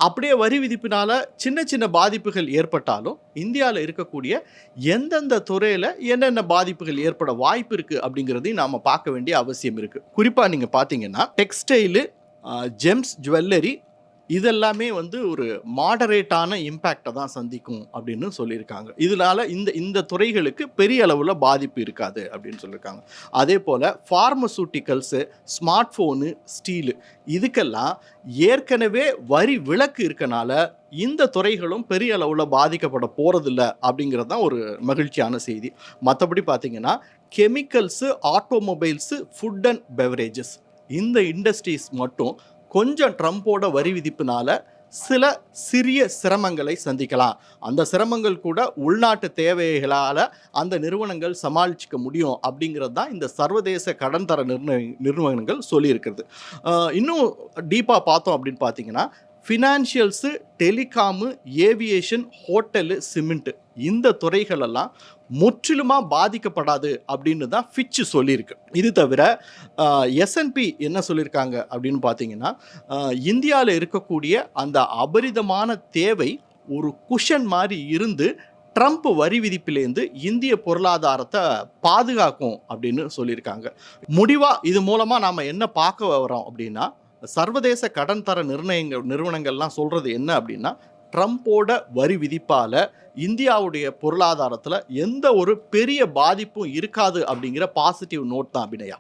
அப்படியே வரி விதிப்பினால சின்ன சின்ன பாதிப்புகள் ஏற்பட்டாலும் இந்தியாவில் இருக்கக்கூடிய எந்தெந்த துறையில் என்னென்ன பாதிப்புகள் ஏற்பட வாய்ப்பு இருக்குது அப்படிங்கிறதையும் நாம் பார்க்க வேண்டிய அவசியம் இருக்குது. குறிப்பாக நீங்கள் பார்த்தீங்கன்னா டெக்ஸ்டைலு, ஜெம்ஸ், ஜுவல்லரி இதெல்லாமே வந்து ஒரு மாடரேட்டான இம்பேக்டை தான் சந்திக்கும் அப்படின்னு சொல்லியிருக்காங்க. இதனால இந்த இந்த துறைகளுக்கு பெரிய அளவில் பாதிப்பு இருக்காது அப்படின்னு சொல்லியிருக்காங்க. அதே போல் ஃபார்மசூட்டிக்கல்ஸு, ஸ்மார்ட் ஃபோனு, ஸ்டீலு இதுக்கெல்லாம் ஏற்கனவே வரி விலக்கு இருக்கனால இந்த துறைகளும் பெரிய அளவில் பாதிக்கப்பட போகிறதில்ல அப்படிங்கிறது தான் ஒரு மகிழ்ச்சியான செய்தி. மற்றபடி பார்த்தீங்கன்னா chemicals, automobiles, food and beverages இந்த இண்டஸ்ட்ரீஸ் மட்டும் கொஞ்சம் ட்ரம்போட வரி விதிப்புனால சில சிறிய சிரமங்களை சந்திக்கலாம். அந்த சிரமங்கள் கூட உள்நாட்டு தேவைகளால் அந்த நிறுவனங்கள் சமாளிச்சிக்க முடியும் அப்படிங்கிறது தான் இந்த சர்வதேச கடன் தர நிறுவனங்கள் சொல்லியிருக்கிறது. இன்னும் டீப்பாக பார்த்தோம் அப்படின்னு பார்த்தீங்கன்னா ஃபினான்ஷியல்ஸு, டெலிகாமு, ஏவியேஷன், ஹோட்டலு, சிமெண்ட்டு இந்த துறைகளெல்லாம் முற்றிலுமாக பாதிக்கப்படாது அப்படின்னு தான் ஃபிட்ச் சொல்லியிருக்கு. இது தவிர S&P என்ன சொல்லியிருக்காங்க அப்படின்னு பார்த்தீங்கன்னா இந்தியாவில் இருக்கக்கூடிய அந்த அபரிதமான தேவை ஒரு குஷன் மாதிரி இருந்து ட்ரம்ப் வரி விதிப்பிலேருந்து இந்திய பொருளாதாரத்தை பாதுகாக்கும் அப்படின்னு சொல்லியிருக்காங்க. முடிவாக இது மூலமாக நாம் என்ன பார்க்க வரோம் அப்படின்னா சர்வதேச கடன் தர நிறுவனங்கள்லாம் சொல்கிறது என்ன அப்படின்னா ட்ரம்போட வரி விதிப்பால் இந்தியாவுடைய பொருளாதாரத்தில் எந்த ஒரு பெரிய பாதிப்பும் இருக்காது அப்படிங்கிற பாசிட்டிவ் நோட் தான் அபிநயா.